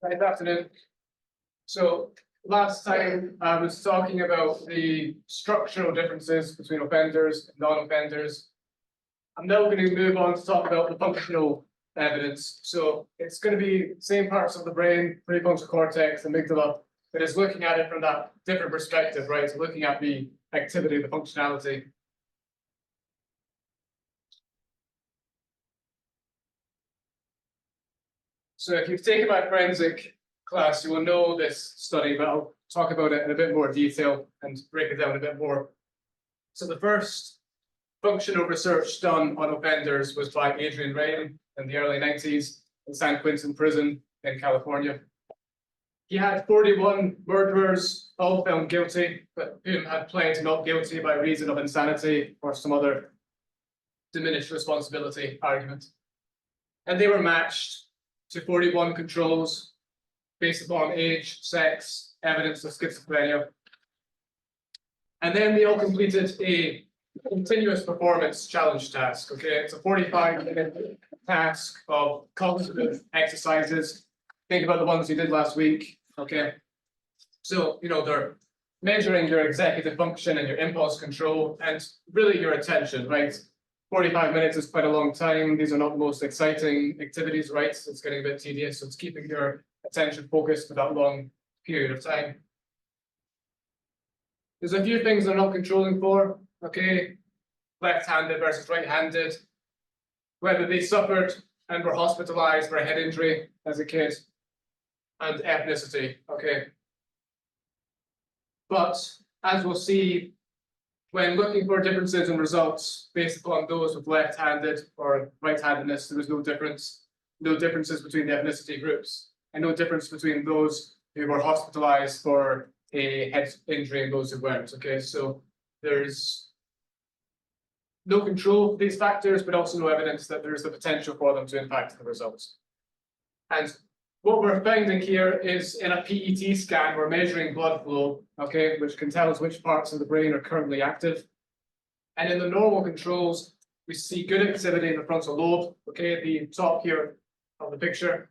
Good afternoon. So last time I was talking about the structural differences between offenders and non-offenders. I'm now going to move on to talk about the functional evidence. So it's going to be the same parts of the brain, prefrontal cortex, amygdala, but it's looking at it from that different perspective, right? So looking at the activity, the functionality. So if you've taken my forensic class, you will know this study, but I'll talk about it in a bit more detail and break it down a bit more. So the first functional research done on offenders was by Adrian Raine in the early 90s in San Quentin Prison in California. He had 41 murderers, all found guilty, but whom had pled not guilty by reason of insanity or some other diminished responsibility argument. And they were matched to 41 controls based upon age, sex, evidence of schizophrenia. And then they all completed a continuous performance challenge task, okay? It's a 45-minute task of cognitive exercises. Think about the ones you did last week, okay? So, they're measuring your executive function and your impulse control and really your attention, right? 45 minutes is quite a long time. These are not the most exciting activities, right? It's getting a bit tedious. So it's keeping your attention focused for that long period of time. There's a few things they're not controlling for, okay? Left-handed versus right-handed, whether they suffered and were hospitalized for a head injury as a kid, and ethnicity, okay? But as we'll see, when looking for differences in results based upon those with left-handed or right-handedness, there was no difference, no differences between the ethnicity groups, and no difference between those who were hospitalized for a head injury and those who weren't, okay? So there's no control of these factors, but also no evidence that there is the potential for them to impact the results. And what we're finding here is in a PET scan, we're measuring blood flow, okay, which can tell us which parts of the brain are currently active. And in the normal controls, we see good activity in the frontal lobe, okay, the top here of the picture.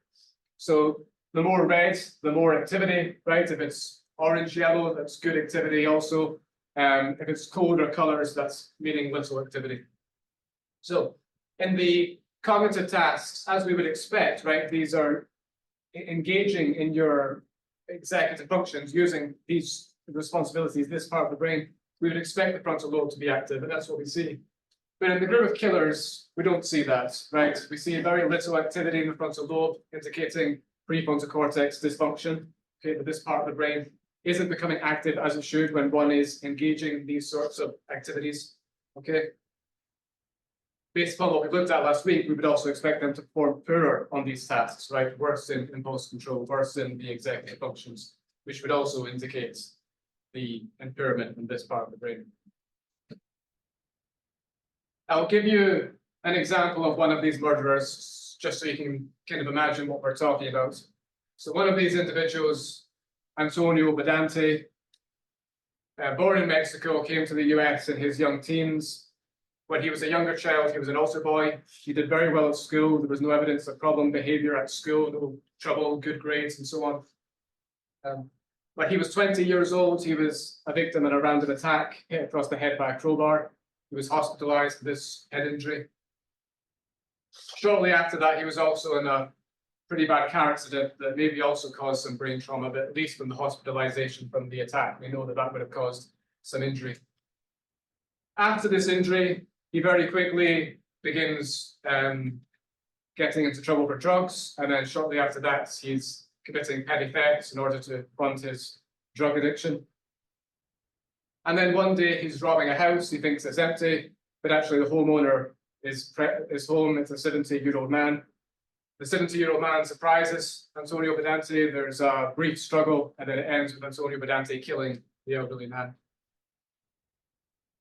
So the more red, the more activity, right? If it's orange, yellow, that's good activity also. If it's colder colors, that's meaning little activity. So in the cognitive tasks, as we would expect, right, these are engaging in your executive functions using these responsibilities, this part of the brain, we would expect the frontal lobe to be active, and that's what we see. But in the group of killers, we don't see that, right? We see very little activity in the frontal lobe, indicating prefrontal cortex dysfunction, okay, but this part of the brain isn't becoming active as it should when one is engaging these sorts of activities, okay? Based upon what we looked at last week, we would also expect them to perform poorer on these tasks, right? Worse in impulse control, worse in the executive functions, which would also indicate the impairment in this part of the brain. I'll give you an example of one of these murderers, just so you can kind of imagine what we're talking about. So one of these individuals, Antonio Badante, born in Mexico, came to the US in his young teens. When he was a younger child, he was an altar boy. He did very well at school. There was no evidence of problem behavior at school, no trouble, good grades, and so on. When he was 20 years old, he was a victim in a random attack, hit across the head by a crowbar. He was hospitalized for this head injury. Shortly after that, he was also in a pretty bad car accident that maybe also caused some brain trauma, but at least from the hospitalization from the attack, we know that that would have caused some injury. After this injury, he very quickly begins getting into trouble for drugs, and then shortly after that, he's committing petty thefts in order to fund his drug addiction. And then one day he's robbing a house, he thinks it's empty, but actually the homeowner is home, it's a 70-year-old man. The 70-year-old man surprises Antonio Badante, there's a brief struggle, and then it ends with Antonio Badante killing the elderly man.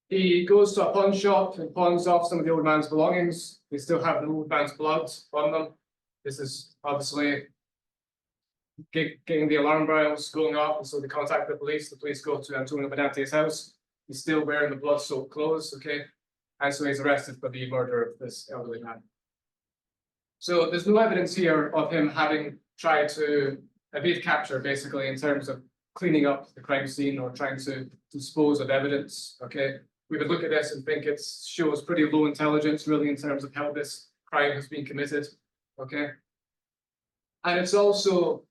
He goes to a pawn shop and pawns off some of the old man's belongings. They still have the old man's blood on them. This is obviously getting the alarm bells going off, and so they contact the police. The police go to Antonio Badante's house. He's still wearing the blood-soaked clothes, okay? And so he's arrested for the murder of this elderly man. So there's no evidence here of him having tried to evade capture, basically, in terms of cleaning up the crime scene or trying to dispose of evidence. Okay, we would look at this and think it shows pretty low intelligence, really, in terms of how this crime has been committed. Okay, and it's also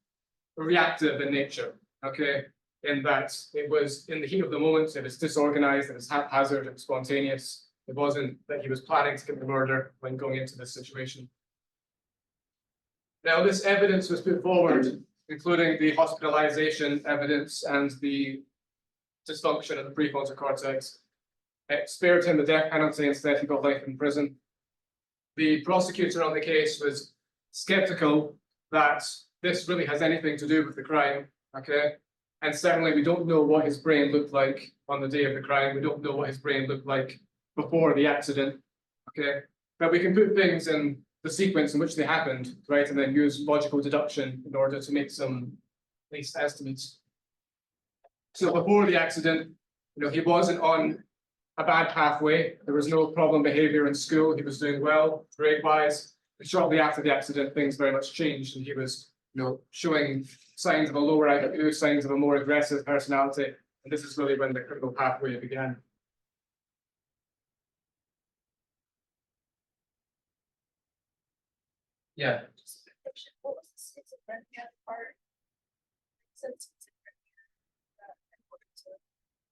reactive in nature. Okay, in that it was in the heat of the moment, it was disorganized, it was haphazard and spontaneous. It wasn't that he was planning to commit the murder when going into this situation. Now, this evidence was put forward, including the hospitalization evidence and the dysfunction of the prefrontal cortex. It spared him the death penalty, instead he got life in prison. The prosecutor on the case was skeptical that this really has anything to do with the crime, okay? And certainly we don't know what his brain looked like on the day of the crime. We don't know what his brain looked like before the accident, okay? But we can put things in the sequence in which they happened, right? And then use logical deduction in order to make some at least estimates. So before the accident, he wasn't on a bad pathway. There was no problem behavior in school. He was doing well, grade-wise. But shortly after the accident, things very much changed, and he was, showing signs of a lower IQ, signs of a more aggressive personality. And this is really when the criminal pathway began. Yeah. What was the schizophrenia part?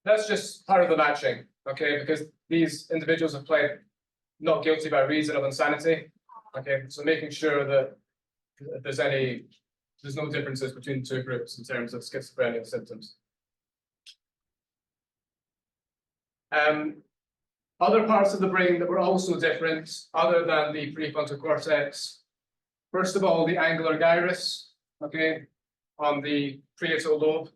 That's just part of the matching, okay? Because these individuals have pled not guilty by reason of insanity, okay? So making sure that there's no differences between the two groups in terms of schizophrenia symptoms. Other parts of the brain that were also different, other than the prefrontal cortex. First of all, the angular gyrus, okay, on the parietal lobe.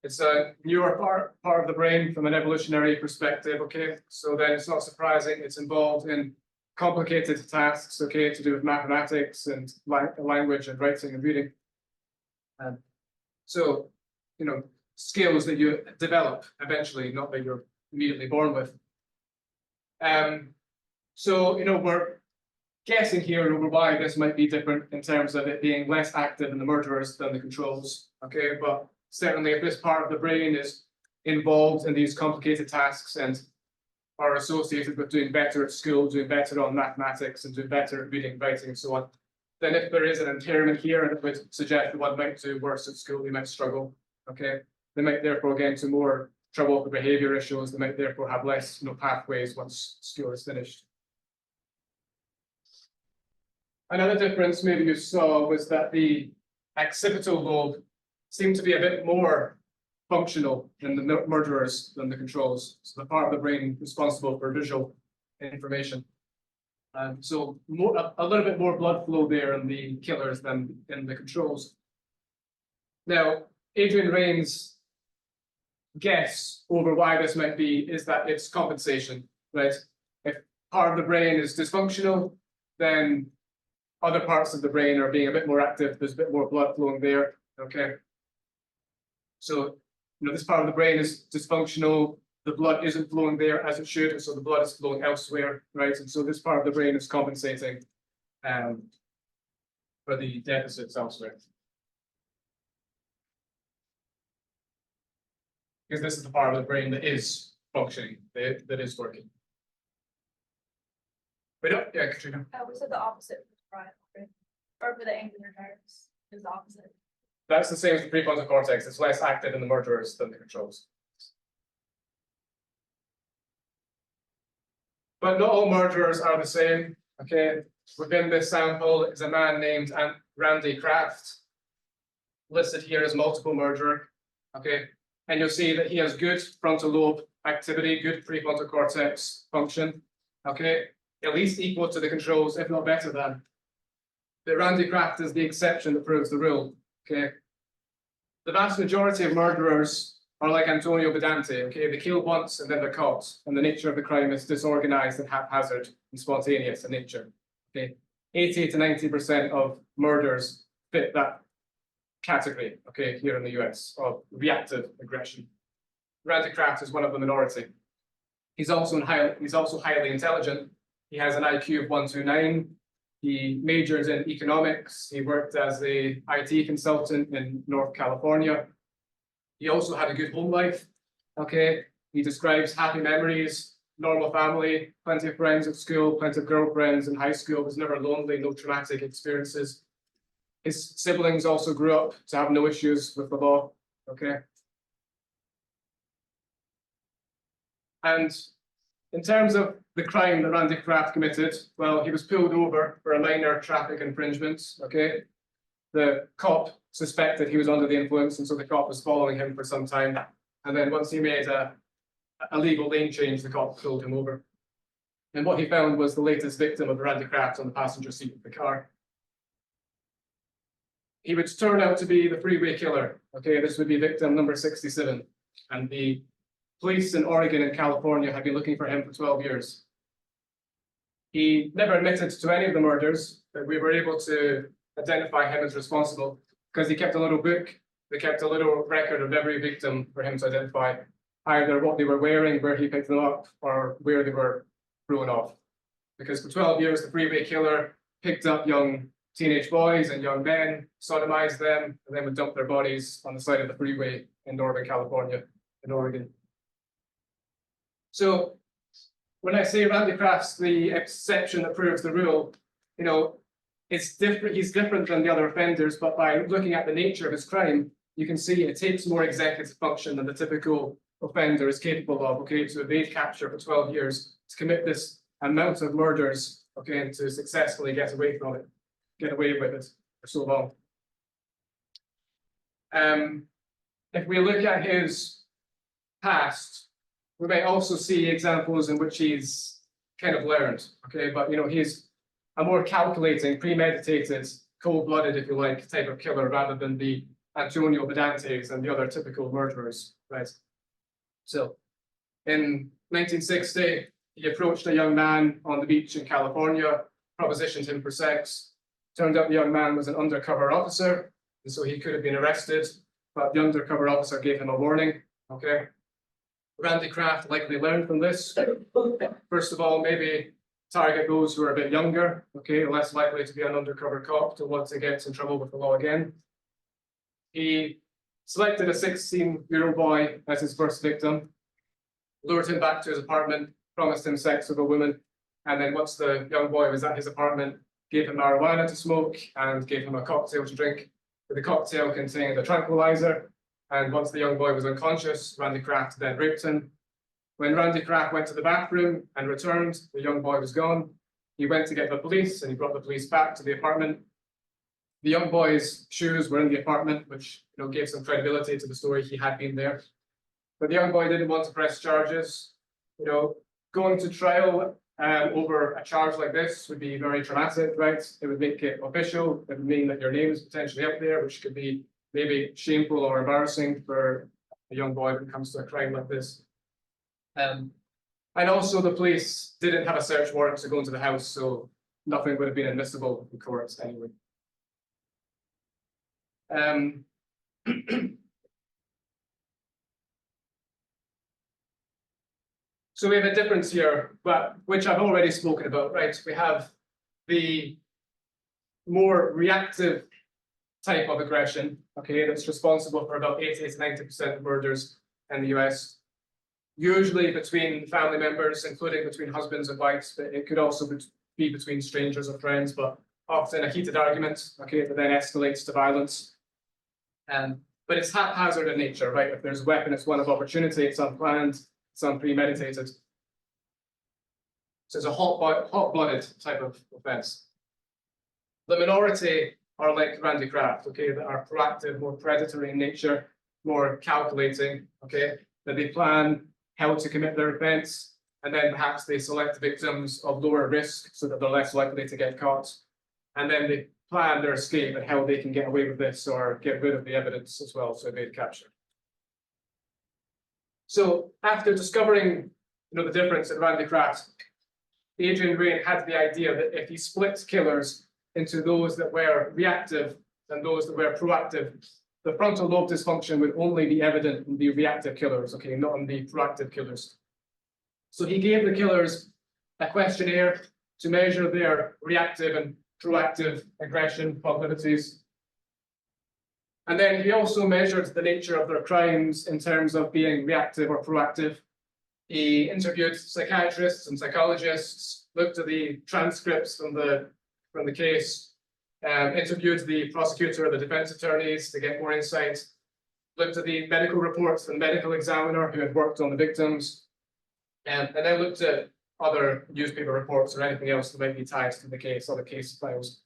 It's a newer part of the brain from an evolutionary perspective, okay? So then it's not surprising it's involved in complicated tasks, okay, to do with mathematics and language and writing and reading. So, skills that you develop eventually, not that you're immediately born with. So, we're guessing here over why this might be different in terms of it being less active in the murderers than the controls, okay? But certainly if this part of the brain is involved in these complicated tasks and are associated with doing better at school, doing better on mathematics and doing better at reading, writing and so on, then if there is an impairment here that would suggest that one might do worse at school, they might struggle, okay? They might therefore get into more trouble for behavior issues. They might therefore have less pathways once school is finished. Another difference maybe you saw was that the occipital lobe seemed to be a bit more functional in the murderers than the controls. So the part of the brain responsible for visual information. So a little bit more blood flow there in the killers than in the controls. Now, Adrian Raines' guess over why this might be is that it's compensation, right? If part of the brain is dysfunctional, then other parts of the brain are being a bit more active. There's a bit more blood flowing there, okay? So, this part of the brain is dysfunctional. The blood isn't flowing there as it should, so the blood is flowing elsewhere, right? And so this part of the brain is compensating for the deficits elsewhere. Because this is the part of the brain that is functioning, that is working. Wait up, yeah, Katrina. We said the opposite for the parietal lobe, or for the angular gyrus is the opposite. That's the same as the prefrontal cortex. It's less active in the murderers than the controls. But not all murderers are the same, okay? Within this sample is a man named Randy Kraft, listed here as multiple murderer, okay? And you'll see that he has good frontal lobe activity, good prefrontal cortex function, okay? At least equal to the controls, if not better than. But Randy Kraft is the exception that proves the rule, okay? The vast majority of murderers are like Antonio Bedante, okay? They kill once and then they're caught, and the nature of the crime is disorganized and haphazard and spontaneous in nature, okay? 80 to 90% of murders fit that category, okay, here in the US, of reactive aggression. Randy Kraft is one of the minority. He's also highly intelligent. He has an IQ of 129. He majored in economics. He worked as a IT consultant in North California. He also had a good home life. Okay, he describes happy memories, normal family, plenty of friends at school, plenty of girlfriends in high school, was never lonely, no traumatic experiences. His siblings also grew up to have no issues with the law. Okay. And in terms of the crime that Randy Kraft committed, well, he was pulled over for a minor traffic infringement. Okay. The cop suspected he was under the influence, and so the cop was following him for some time. And then once he made a legal lane change, the cop pulled him over. And what he found was the latest victim of Randy Kraft on the passenger seat of the car. He would turn out to be the freeway killer. Okay, this would be victim number 67. And the police in Oregon and California had been looking for him for 12 years. He never admitted to any of the murders, but we were able to identify him as responsible because he kept a little book. They kept a little record of every victim for him to identify, either what they were wearing, where he picked them up, or where they were thrown off. Because for 12 years, the freeway killer picked up young teenage boys and young men, sodomized them, and then would dump their bodies on the side of the freeway in Northern California, in Oregon. So when I say Randy Kraft's the exception that proves the rule, you know, it's different. He's different than the other offenders, but by looking at the nature of his crime, you can see it takes more executive function than the typical offender is capable of. Okay, to evade capture for 12 years, to commit this amount of murders, okay, and to successfully get away from it, get away with it for so long. If we look at his past, we might also see examples in which he's kind of learned. Okay, but you know, he's a more calculating, premeditated, cold-blooded, if you like, type of killer rather than the Antonio Bedantes and the other typical murderers, right? So, in 1960, he approached a young man on the beach in California, propositioned him for sex. Turned out the young man was an undercover officer, and so he could have been arrested, but the undercover officer gave him a warning, okay? Randy Kraft likely learned from this. First of all, maybe target those who are a bit younger, okay, less likely to be an undercover cop to want to get in trouble with the law again. He selected a 16-year-old boy as his first victim, lured him back to his apartment, promised him sex with a woman, and then once the young boy was at his apartment, gave him marijuana to smoke and gave him a cocktail to drink. The cocktail contained a tranquilizer, and once the young boy was unconscious, Randy Kraft then raped him. When Randy Kraft went to the bathroom and returned, the young boy was gone. He went to get the police, and he brought the police back to the apartment. The young boy's shoes were in the apartment, which gave some credibility to the story. He had been there. But the young boy didn't want to press charges. Going to trial over a charge like this would be very traumatic, right? It would make it official. It would mean that your name is potentially up there, which could be maybe shameful or embarrassing for a young boy when it comes to a crime like this. And also the police didn't have a search warrant to go into the house, so nothing would have been admissible in court anyway. So we have a difference here, but which I've already spoken about, right? We have the more reactive type of aggression, okay, that's responsible for about 80 to 90% of murders in the US. Usually between family members, including between husbands and wives, but it could also be between strangers or friends, but often a heated argument, okay, that then escalates to violence. But it's haphazard in nature, right? If there's a weapon, it's one of opportunity, it's unplanned, it's unpremeditated. So it's a hot-blooded type of offense. The minority are like Randy Kraft, okay, that are proactive, more predatory in nature, more calculating, okay, that they plan how to commit their offense, and then perhaps they select victims of lower risk so that they're less likely to get caught. And then they plan their escape and how they can get away with this or get rid of the evidence as well to evade capture. So after discovering the difference in Randy Kraft, Adrian Raine had the idea that if he split killers into those that were reactive and those that were proactive, the frontal lobe dysfunction would only be evident in the reactive killers, okay, not in the proactive killers. So he gave the killers a questionnaire to measure their reactive and proactive aggression proclivities. And then he also measured the nature of their crimes in terms of being reactive or proactive. He interviewed psychiatrists and psychologists, looked at the transcripts from the case, interviewed the prosecutor or the defense attorneys to get more insight, looked at the medical reports from the medical examiner who had worked on the victims, and then looked at other newspaper reports or anything else that might be tied to the case, other case files.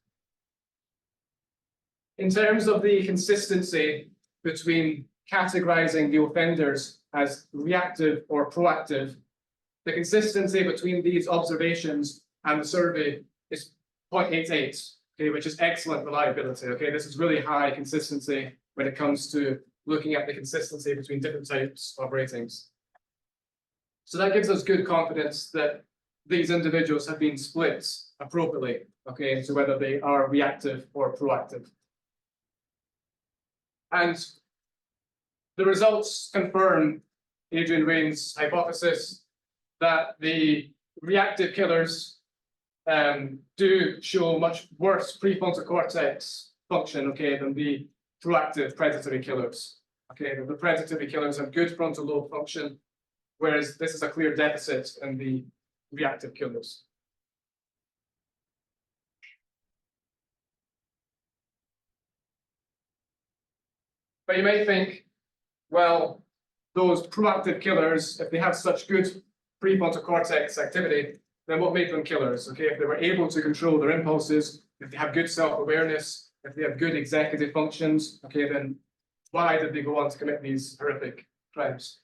In terms of the consistency between categorizing the offenders as reactive or proactive, the consistency between these observations and the survey is 0.88, okay, which is excellent reliability. Okay, this is really high consistency when it comes to looking at the consistency between different types of ratings. So that gives us good confidence that these individuals have been split appropriately, okay, into whether they are reactive or proactive. And the results confirm Adrian Rain's hypothesis that the reactive killers do show much worse prefrontal cortex function, okay, than the proactive predatory killers. Okay, the predatory killers have good frontal lobe function, whereas this is a clear deficit in the reactive killers. But you may think, well, those proactive killers, if they have such good prefrontal cortex activity, then what made them killers? Okay, if they were able to control their impulses, if they have good self-awareness, if they have good executive functions, okay, then why did they go on to commit these horrific crimes?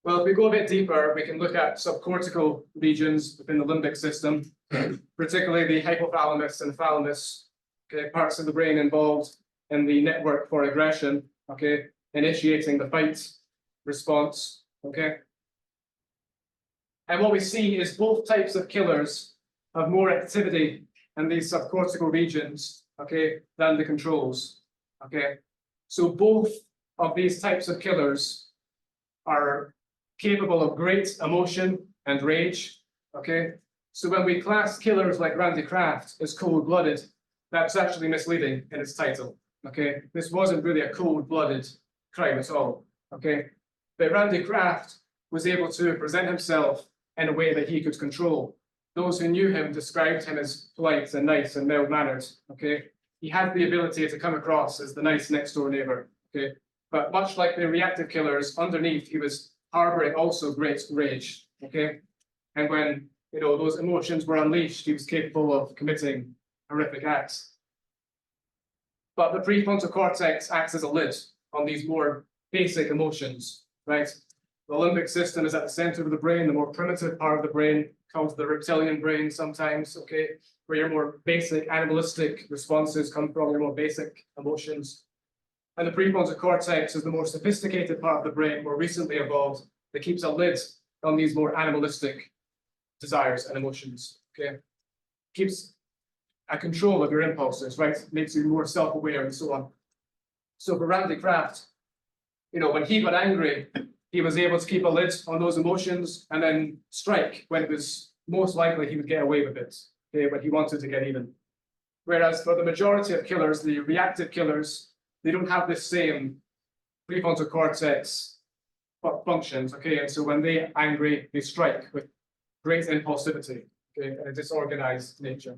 Well, if we go a bit deeper, we can look at subcortical regions within the limbic system, particularly the hypothalamus and thalamus, okay, parts of the brain involved in the network for aggression, okay, initiating the fight response, okay. And what we see is both types of killers have more activity in these subcortical regions, okay, than the controls, okay. So both of these types of killers are capable of great emotion and rage, okay. So when we class killers like Randy Kraft as cold-blooded, that's actually misleading in its title, okay. This wasn't really a cold-blooded crime at all, okay. But Randy Kraft was able to present himself in a way that he could control. Those who knew him described him as polite and nice and mild-mannered, okay. He had the ability to come across as the nice next-door neighbor, okay. But much like the reactive killers, underneath he was harboring also great rage, okay. And when those emotions were unleashed, he was capable of committing horrific acts. But the prefrontal cortex acts as a lid on these more basic emotions, right? The limbic system is at the center of the brain, the more primitive part of the brain, called the reptilian brain sometimes, okay, where your more basic animalistic responses come from, your more basic emotions. And the prefrontal cortex is the more sophisticated part of the brain, more recently evolved, that keeps a lid on these more animalistic desires and emotions, okay? Keeps a control of your impulses, right? Makes you more self-aware and so on. So for Randy Kraft, when he got angry, he was able to keep a lid on those emotions and then strike when it was most likely he would get away with it, okay, when he wanted to get even. Whereas for the majority of killers, the reactive killers, they don't have this same prefrontal cortex functions, okay? And so when they're angry, they strike with great impulsivity, okay, and a disorganized nature.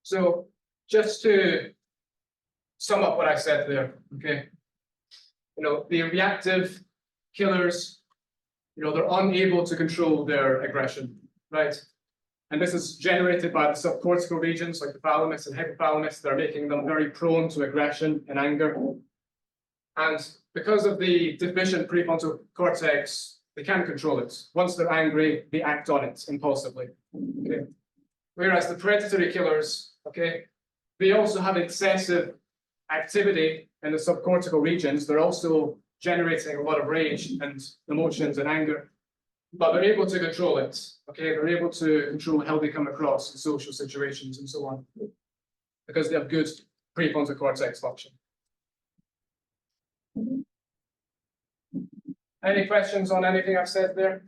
So just to sum up what I said there, okay? The reactive killers, they're unable to control their aggression, right? And this is generated by the subcortical regions like the thalamus and hypothalamus that are making them very prone to aggression and anger. And because of the deficient prefrontal cortex, they can't control it. Once they're angry, they act on it impulsively, okay? Whereas the predatory killers, okay, they also have excessive activity in the subcortical regions. They're also generating a lot of rage and emotions and anger, but they're able to control it, okay? They're able to control how they come across in social situations and so on, because they have good prefrontal cortex function. Any questions on anything I've said there?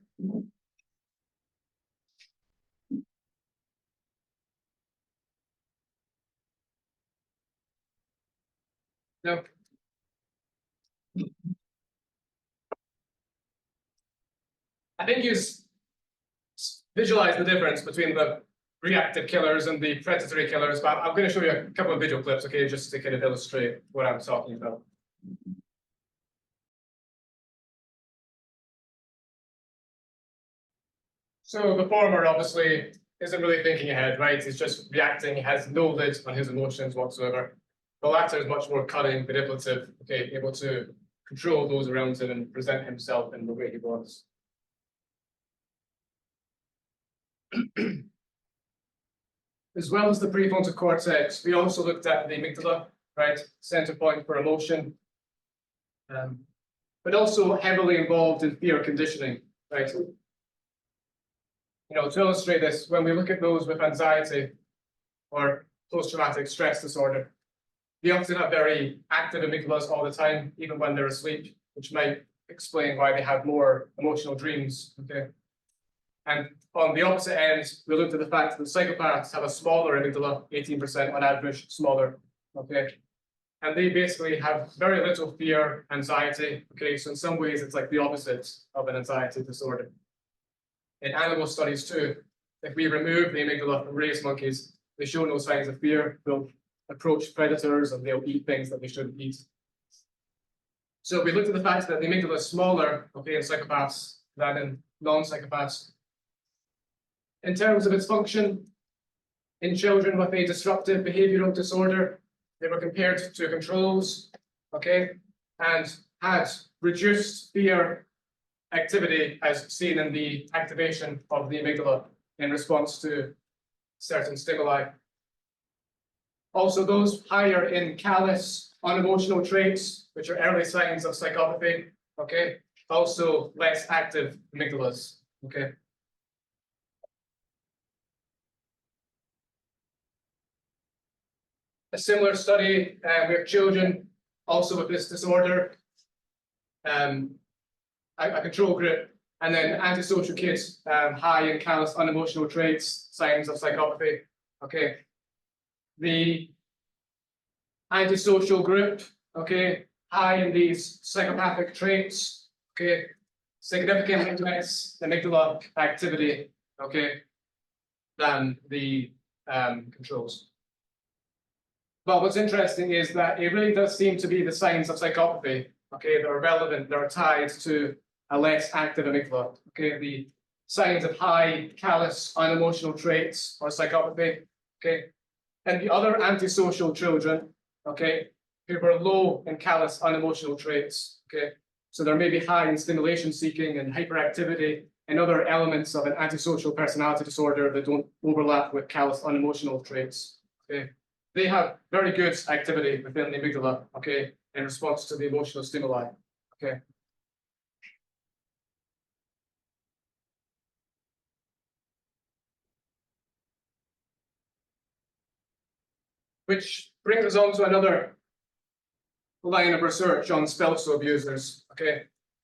No. I think you visualize the difference between the reactive killers and the predatory killers, but I'm going to show you a couple of video clips, okay, just to kind of illustrate what I'm talking about. So the former obviously isn't really thinking ahead, right? He's just reacting, he has no lid on his emotions whatsoever. The latter is much more cunning, manipulative, okay, able to control those around him and present himself in the way he wants. As well as the prefrontal cortex, we also looked at the amygdala, right? Center point for emotion, but also heavily involved in fear conditioning, right? You know, to illustrate this, when we look at those with anxiety or post-traumatic stress disorder, they often have very active amygdalas all the time, even when they're asleep, which might explain why they have more emotional dreams, okay? And on the opposite end, we looked at the fact that psychopaths have a smaller amygdala, 18% on average, smaller, okay? And they basically have very little fear, anxiety, okay? So in some ways, it's like the opposite of an anxiety disorder. In animal studies too, if we remove the amygdala from race monkeys, they show no signs of fear. They'll approach predators and they'll eat things that they shouldn't eat. So we looked at the fact that the amygdala is smaller, okay, in psychopaths than in non-psychopaths. In terms of its function, in children with a disruptive behavioral disorder, they were compared to controls, okay, and had reduced fear activity as seen in the activation of the amygdala in response to certain stimuli. Also, those higher in callous, unemotional traits, which are early signs of psychopathy, okay, also less active amygdalas, okay. A similar study with children also with this disorder, a control group, and then antisocial kids, high in callous, unemotional traits, signs of psychopathy. Okay, the antisocial group, okay, high in these psychopathic traits, okay, significantly less amygdala activity, okay, than the controls. But what's interesting is that it really does seem to be the signs of psychopathy, okay, that are relevant, that are tied to a less active amygdala, okay, the signs of high, callous, unemotional traits or psychopathy, okay, and the other antisocial children, okay, who were low in callous, unemotional traits, okay, so they're maybe high in stimulation seeking and hyperactivity and other elements of an antisocial personality disorder that don't overlap with callous, unemotional traits, okay. They have very good activity within the amygdala, okay, in response to the emotional stimuli, okay. Which brings us on to another line of research on spousal abusers, okay.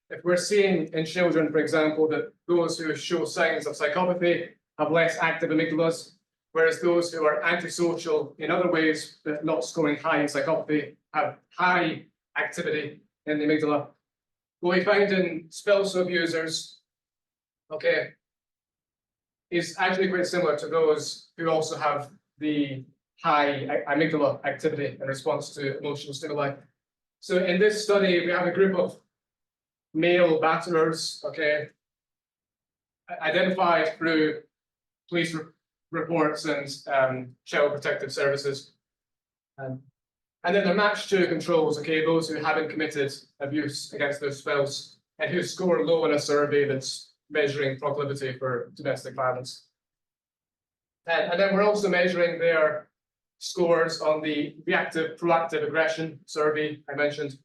If we're seeing in children, for example, that those who show signs of psychopathy have less active amygdalas, whereas those who are antisocial in other ways, but not scoring high in psychopathy, have high activity in the amygdala. What we find in spousal abusers, okay, is actually quite similar to those who also have the high amygdala activity in response to emotional stimuli. So in this study, we have a group of male batterers, okay, identified through police reports and child protective services. And then they're matched to controls, okay, those who haven't committed abuse against their spouse and who score low in a survey that's measuring proclivity for domestic violence. And then we're also measuring their scores on the reactive proactive aggression survey I mentioned.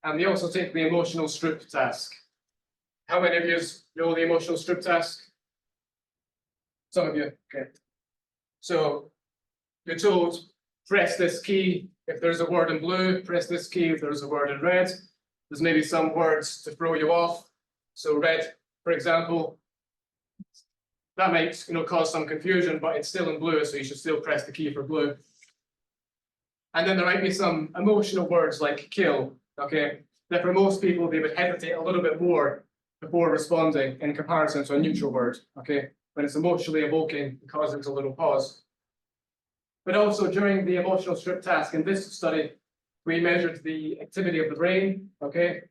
And they also take the emotional strip task. How many of you know the emotional strip task? Some of you, okay. So you're told, press this key if there's a word in blue, press this key if there's a word in red. There's maybe some words to throw you off. So red, for example, that might, cause some confusion, but it's still in blue, so you should still press the key for blue. And then there might be some emotional words like kill, okay, that for most people, they would hesitate a little bit more before responding in comparison to a neutral word, okay, when it's emotionally evoking, it causes a little pause. But also during the emotional strip task in this study, we measured the activity of the brain, okay,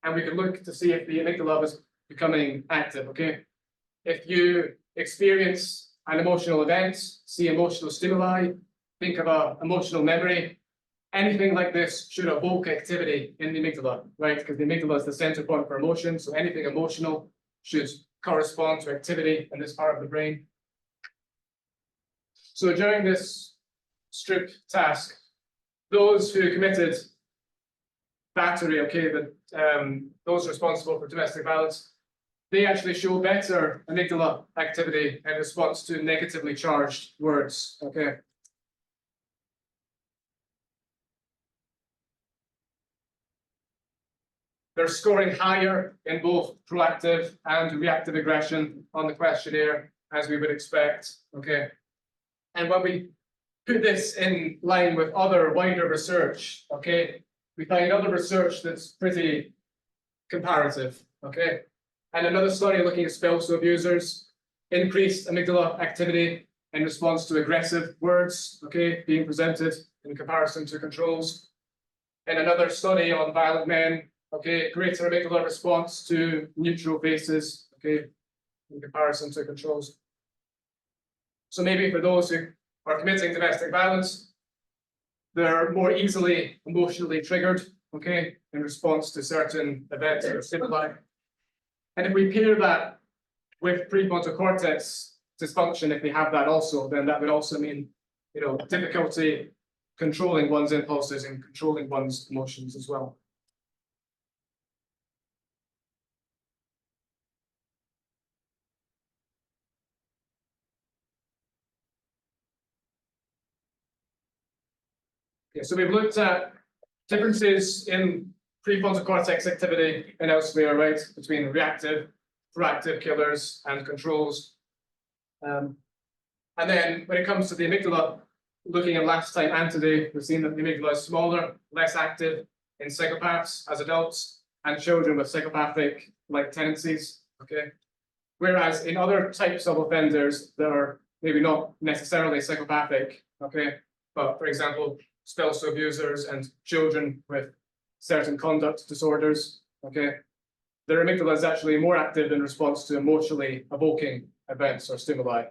and we could look to see if the amygdala was becoming active, okay. If you experience an emotional event, see emotional stimuli, think of an emotional memory, anything like this should evoke activity in the amygdala, right? Because the amygdala is the center point for emotion, so anything emotional should correspond to activity in this part of the brain. So during this strip task, those who committed battery, okay, those responsible for domestic violence, they actually show better amygdala activity in response to negatively charged words, okay? They're scoring higher in both proactive and reactive aggression on the questionnaire, as we would expect, okay? And when we put this in line with other wider research, okay, we find other research that's pretty comparative, okay? And another study looking at spousal abusers increased amygdala activity in response to aggressive words, okay, being presented in comparison to controls. And another study on violent men, okay, greater amygdala response to neutral faces, okay, in comparison to controls. So maybe for those who are committing domestic violence, they're more easily emotionally triggered, okay, in response to certain events or stimuli. And if we pair that with prefrontal cortex dysfunction, if they have that also, then that would also mean, difficulty controlling one's impulses and controlling one's emotions as well. Okay, so we've looked at differences in prefrontal cortex activity and elsewhere, right, between reactive, proactive killers and controls. And then when it comes to the amygdala, looking at last time and today, we've seen that the amygdala is smaller, less active in psychopaths as adults and children with psychopathic-like tendencies, okay? Whereas in other types of offenders that are maybe not necessarily psychopathic, okay? But for example, spousal abusers and children with certain conduct disorders, okay? Their amygdala is actually more active in response to emotionally evoking events or stimuli.